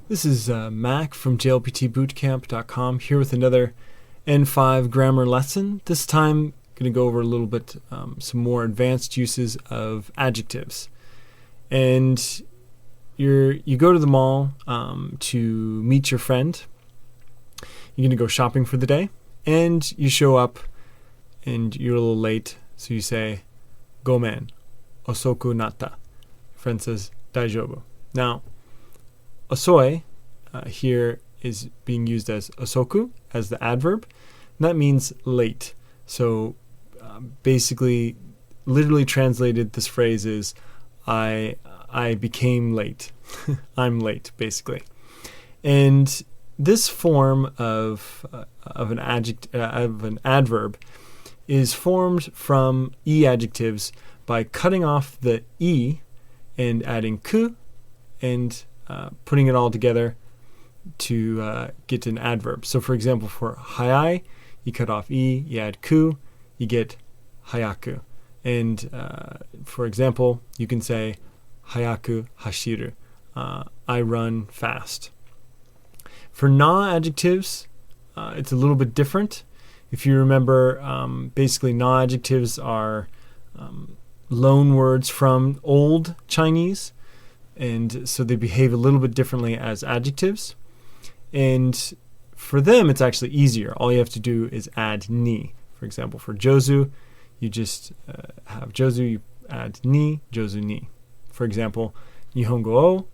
This is Mac from jlptbootcamp.com here with another N5 grammar lesson. This time, I'm going to go over a little bit some more advanced uses of adjectives. And you go to the mall to meet your friend. You're going to go shopping for the day, and you show up, and you're a little late, so you say, "Gomen, osoku natta." Your friend says, "Daijoubu." Now, osoi here is being used as osoku, as the adverb, and that means late. So basically, literally translated, this phrase is, I became late. I'm late, basically. And this form of an adverb is formed from e-adjectives by cutting off the e and adding ku and putting it all together to get an adverb. So for example, for hayai, you cut off e, you add ku, you get hayaku. And for example, you can say hayaku hashiru, I run fast. For na adjectives, it's a little bit different. If you remember, basically na adjectives are loan words from Old Chinese, and so they behave a little bit differently as adjectives. And for them, it's actually easier. All you have to do is add ni. For example, for jozu, you just have jozu, you add ni, jozu ni. For example, Nihongo o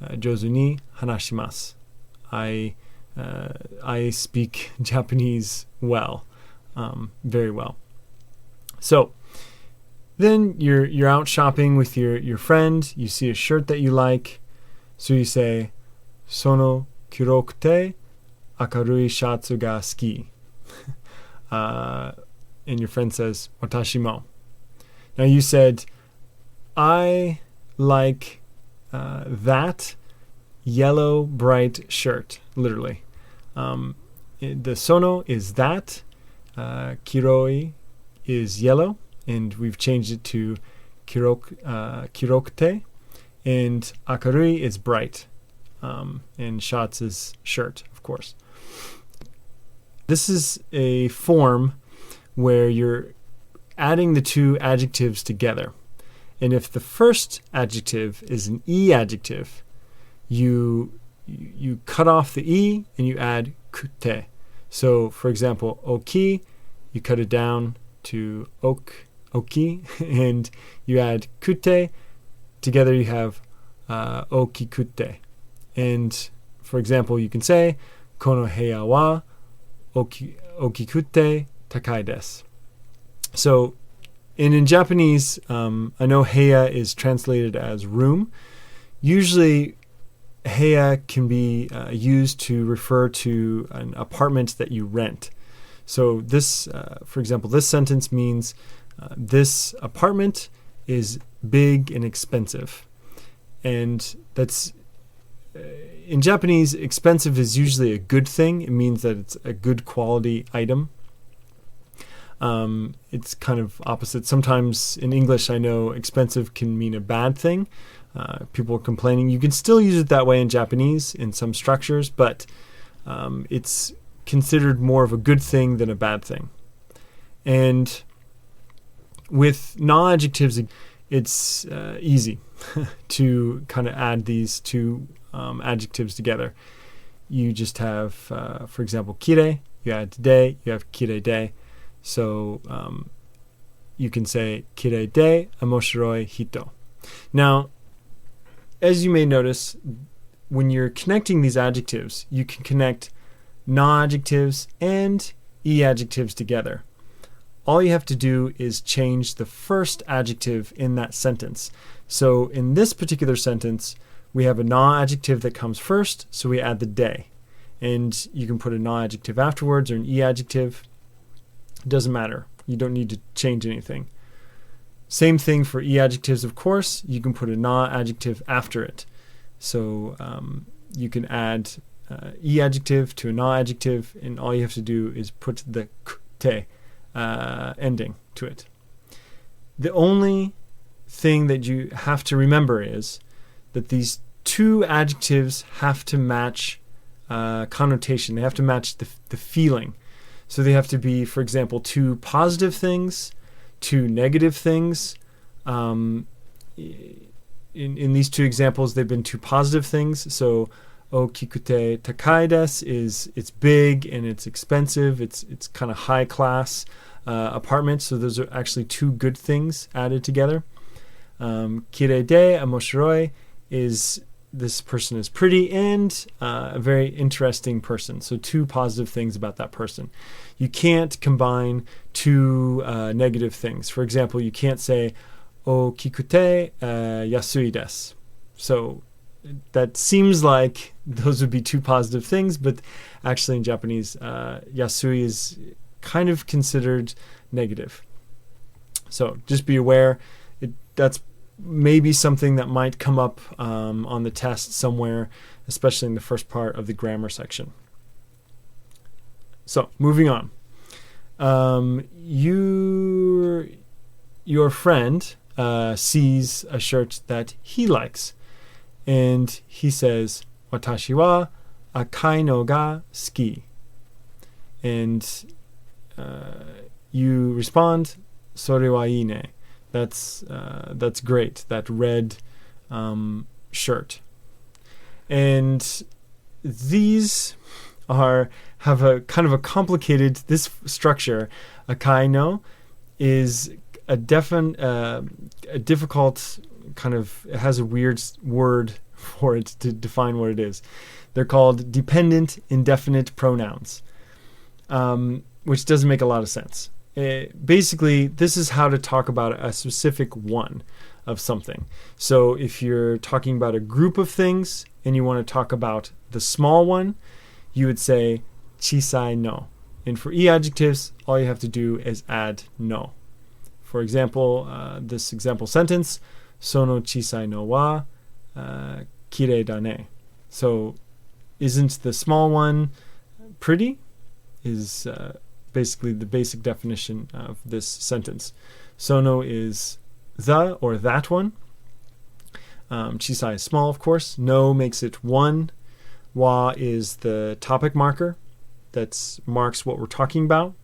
jozu ni hanashimasu. I speak Japanese well, very well. So then you're out shopping with your friend. You see a shirt that you like, so you say, "Sono kurokute akarui shatsu ga suki." And your friend says, "Watashi mo." Now you said, "I like that yellow bright shirt," literally. The sono is that, kiroi is yellow, and we've changed it to kirokute, and akarui is bright, and shatsu is shirt, of course. This is a form where you're adding the two adjectives together. And if the first adjective is an e-adjective, you cut off the e and you add kute. So, for example, oki, you cut it down to oki, and you add kute. Together you have okikute. And, for example, you can say, "Kono heya wa okikute takai desu." So, in Japanese, I know heya is translated as room. Usually, heya can be used to refer to an apartment that you rent. So this, for example, this sentence means this apartment is big and expensive. And that's, in Japanese, expensive is usually a good thing. It means that it's a good quality item. It's kind of opposite. Sometimes in English, I know expensive can mean a bad thing. People are complaining. You can still use it that way in Japanese in some structures, but it's considered more of a good thing than a bad thing. And with na-adjectives, it's easy to kind of add these two adjectives together. You just have, for example, kire, you add de, you have kire de. So you can say kire de omoshiroi hito. Now, as you may notice, when you're connecting these adjectives, you can connect na-adjectives and e-adjectives together. All you have to do is change the first adjective in that sentence. So in this particular sentence, we have a na-adjective that comes first, so we add the de. And you can put a na-adjective afterwards or an e-adjective. It doesn't matter. You don't need to change anything. Same thing for e-adjectives, of course. You can put a na-adjective after it. So you can add e-adjective to a na-adjective, and all you have to do is put the kte ending to it. The only thing that you have to remember is that these two adjectives have to match connotation. They have to match the feeling. So they have to be, for example, two positive things, two negative things. In these two examples, they've been two positive things. So okikute takai desu is it's big and it's expensive. It's kind of high class apartment. So those are actually two good things added together. Kirei de amoshiroi is this person is pretty and a very interesting person. So two positive things about that person. You can't combine two negative things. For example, you can't say okikute yasui desu. So that seems like those would be two positive things, but actually in Japanese, yasui is kind of considered negative. So just be aware, that's maybe something that might come up on the test somewhere, especially in the first part of the grammar section. So moving on. Your friend sees a shirt that he likes, and he says, "Watashi wa akai no ga suki." And you respond, "Sore wa ii ne." That's great. That red shirt, and these have a kind of a complicated. This structure, akai no, is a difficult kind of. It has a weird word for it to define what it is. They're called dependent indefinite pronouns, which doesn't make a lot of sense. Basically, this is how to talk about a specific one of something. So if you're talking about a group of things and you want to talk about the small one, you would say chisai no. And for e-adjectives, all you have to do is add no. For example, this example sentence, sono chisai no wa kirei da ne. So isn't the small one pretty? Is basically the basic definition of this sentence. Sono is the or that one. Chisai is small, of course. No makes it one. Wa is the topic marker that marks what we're talking about.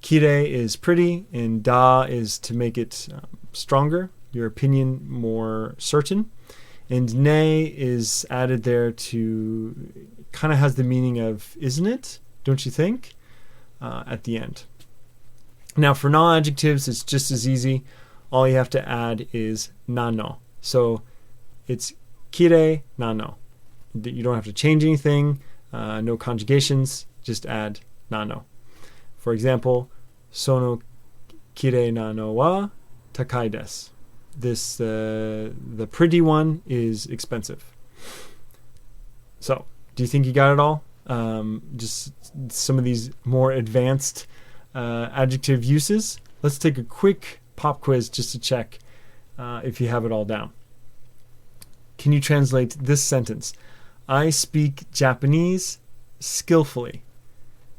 Kirei is pretty, and da is to make it stronger, your opinion more certain. And ne is added there to kind of has the meaning of isn't it? Don't you think? At the end. Now for non-adjectives, it's just as easy. All you have to add is nano. So it's kirei nano. You don't have to change anything, no conjugations, just add nano. For example, sono kirei nano wa takai desu. This the pretty one is expensive. So, do you think you got it all? Just some of these more advanced adjective uses. Let's take a quick pop quiz just to check if you have it all down. Can you translate this sentence? I speak Japanese skillfully.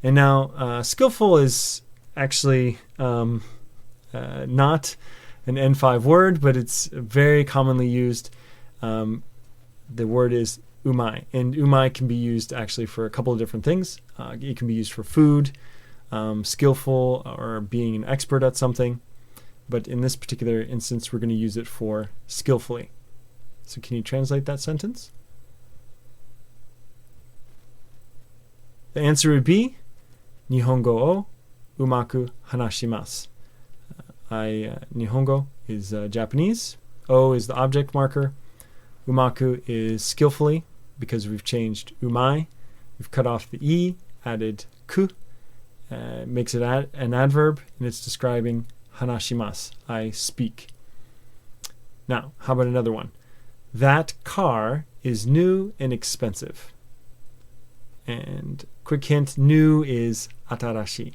And now skillful is actually not an N5 word, but it's very commonly used. The word is umai, and umai can be used actually for a couple of different things. It can be used for food, skillful, or being an expert at something. But in this particular instance, we're going to use it for skillfully. So can you translate that sentence? The answer would be Nihongo o umaku hanashimasu. Nihongo is Japanese. O is the object marker. Umaku is skillfully, because we've changed umai. We've cut off the e, added ku. Makes it an adverb, and it's describing hanashimasu. I speak. Now, how about another one? That car is new and expensive. And quick hint, new is Atashi.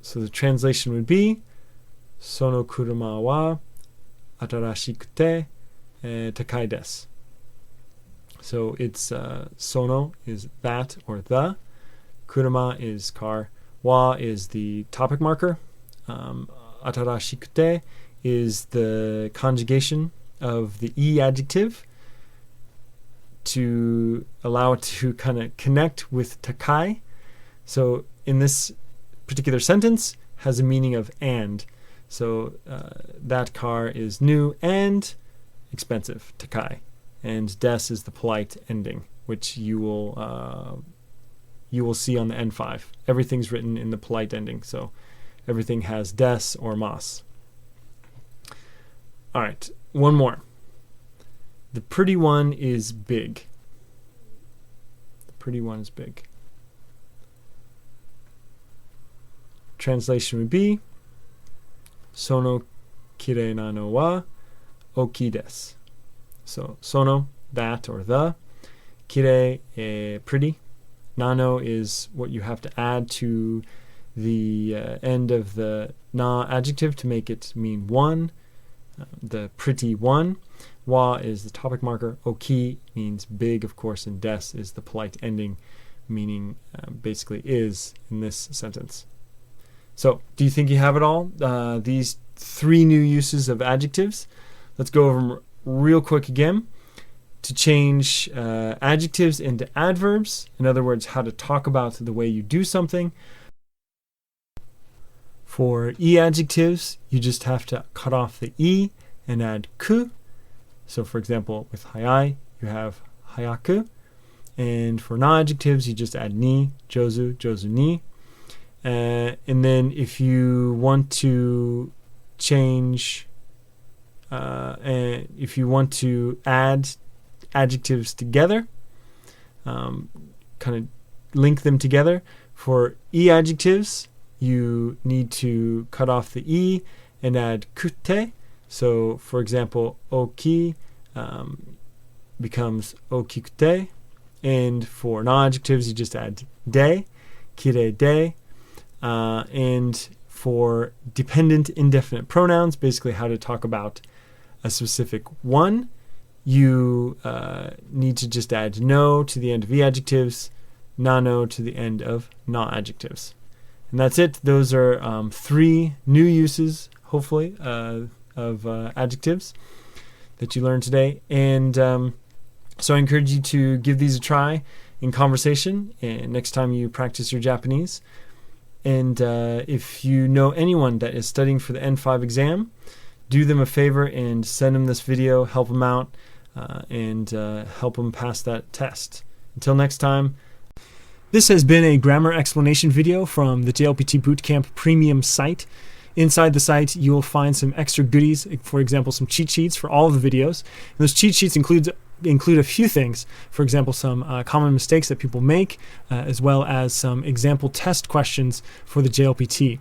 So the translation would be Sono kuruma wa atarashikute takai desu. So it's sono is that or the, kuruma is car, wa is the topic marker, atarashikute is the conjugation of the E adjective to allow it to kind of connect with takai. So in this particular sentence has a meaning of and. So that car is new and expensive, takai. And des is the polite ending, which you will see on the N5. Everything's written in the polite ending, so everything has des or mas. All right, one more. The pretty one is big. The pretty one is big. Translation would be sono kirei na no wa oki desu. So sono, that or the. Kirei, pretty. Nano is what you have to add to the end of the na adjective to make it mean one. The pretty one. Wa is the topic marker. Oki means big, of course, and des is the polite ending, meaning basically is in this sentence. So, do you think you have it all? These 3 new uses of adjectives. Let's go over them real quick again. To change adjectives into adverbs, in other words, how to talk about the way you do something. For E adjectives, you just have to cut off the E and add ku. So for example, with hayai, you have hayaku. And for na adjectives, you just add ni, jozu, jozu ni. And then if you want to change, if you want to add adjectives together, kind of link them together. For E adjectives, you need to cut off the E and add kute. So, for example, oki becomes okikute. And for non-adjectives, you just add de, kire de. And for dependent indefinite pronouns, basically how to talk about a specific one, you need to just add no to the end of E adjectives, nano to the end of na adjectives. And that's it. Those are 3 new uses, hopefully, of adjectives that you learned today. And so I encourage you to give these a try in conversation and next time you practice your Japanese. And if you know anyone that is studying for the N5 exam, do them a favor and send them this video, help them out, and help them pass that test. Until next time. This has been a grammar explanation video from the JLPT Bootcamp premium site. Inside the site, you will find some extra goodies, for example, some cheat sheets for all of the videos. And those cheat sheets include a few things, for example, some common mistakes that people make, as well as some example test questions for the JLPT.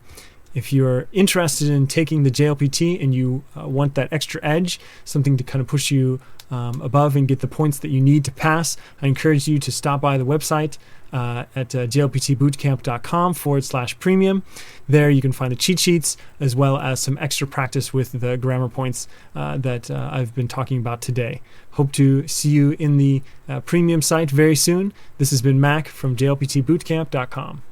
If you're interested in taking the JLPT and you want that extra edge, something to kind of push you above and get the points that you need to pass, I encourage you to stop by the website at jlptbootcamp.com/premium. There you can find the cheat sheets as well as some extra practice with the grammar points that I've been talking about today. Hope to see you in the premium site very soon. This has been Mac from jlptbootcamp.com.